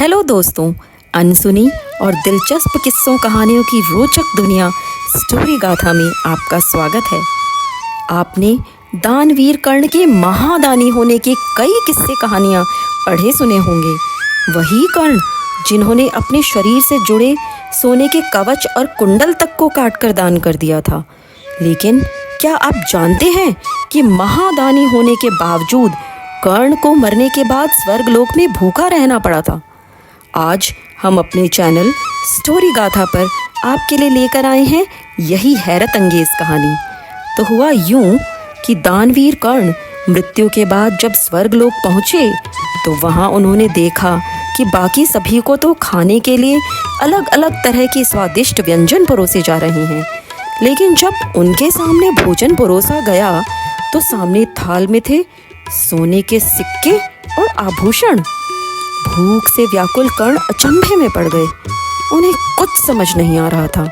Hello दोस्तों, अनसुनी और दिलचस्प किस्सों कहानियों की रोचक दुनिया स्टोरी गाथा में आपका स्वागत है। आपने दानवीर कर्ण के महादानी होने के कई किस्से कहानियाँ पढ़े सुने होंगे। वही कर्ण जिन्होंने अपने शरीर से जुड़े सोने के कवच और कुंडल तक को काटकर दान कर दिया था। लेकिन क्या आप जानते हैं कि महादानी होने के बावजूद कर्ण को मरने के बाद स्वर्गलोक में भूखा रहना पड़ा था। आज हम अपने चैनल स्टोरी गाथा पर आपके लिए लेकर आए हैं यही हैरत अंगेज कहानी। तो हुआ यूं कि दानवीर कर्ण मृत्यु के बाद जब स्वर्गलोक पहुँचे तो वहाँ उन्होंने देखा कि बाकी सभी को तो खाने के लिए अलग अलग तरह के स्वादिष्ट व्यंजन परोसे जा रहे हैं, लेकिन जब उनके सामने भोजन परोसा गया तो सामने थाल में थे सोने के सिक्के और आभूषण। भूख से व्याकुल कर्ण अचंभे में पड़ गए। उन्हें कुछ समझ नहीं आ रहा था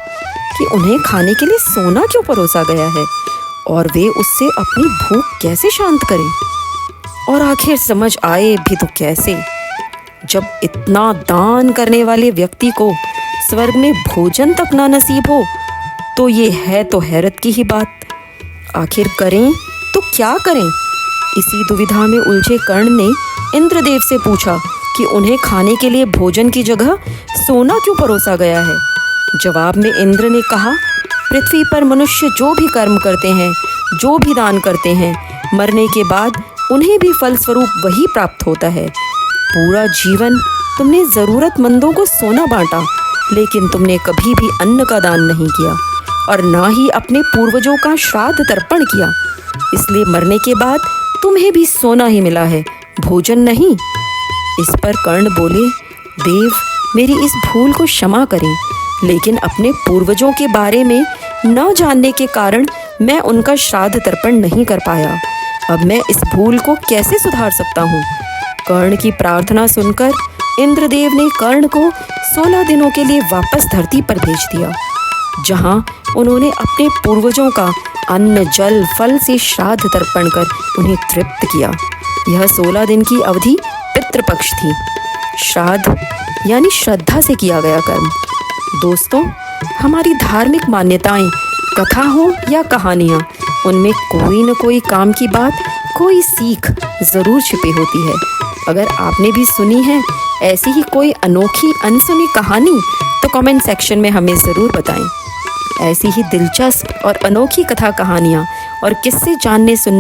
कि उन्हें खाने के लिए सोना क्यों परोसा गया है और वे उससे अपनी भूख कैसे शांत करें। और आखिर समझ आए भी तो कैसे, जब इतना दान करने वाले व्यक्ति को स्वर्ग में भोजन तक ना नसीब हो। तो ये है तो हैरत की ही बात। आखिर करें तो क्या करें। इसी दुविधा में उलझे कर्ण ने इंद्रदेव से पूछा कि उन्हें खाने के लिए भोजन की जगह सोना क्यों परोसा गया है। जवाब में इंद्र ने कहा, पृथ्वी पर मनुष्य जो भी कर्म करते हैं, जो भी दान करते हैं, मरने के बाद उन्हें भी फल स्वरूप वही प्राप्त होता है। पूरा जीवन तुमने ज़रूरतमंदों को सोना बांटा, लेकिन तुमने कभी भी अन्न का दान नहीं किया और ना ही अपने पूर्वजों का श्राद्ध तर्पण किया। इसलिए मरने के बाद तुम्हें भी सोना ही मिला है, भोजन नहीं। इस पर कर्ण बोले, देव मेरी इस भूल को क्षमा करें, लेकिन अपने पूर्वजों के बारे में न जानने के कारण मैं उनका श्राद्ध तर्पण नहीं कर पाया। अब मैं इस भूल को कैसे सुधार सकता हूँ। कर्ण की प्रार्थना सुनकर इंद्रदेव ने कर्ण को 16 दिनों के लिए वापस धरती पर भेज दिया, जहाँ उन्होंने अपने पूर्वजों का अन्न जल फल से श्राद्ध तर्पण कर उन्हें तृप्त किया। यह 16 दिन की अवधि पितृपक्ष थी। श्राद्ध यानी श्रद्धा से किया गया कर्म। दोस्तों, हमारी धार्मिक मान्यताएं, कथा हो या कहानियाँ, उनमें कोई न कोई काम की बात, कोई सीख ज़रूर छिपी होती है। अगर आपने भी सुनी है ऐसी ही कोई अनोखी अनसुनी कहानी तो कमेंट सेक्शन में हमें ज़रूर बताएं। ऐसी ही दिलचस्प और अनोखी कथा कहानियाँ और किस्से जानने सुनने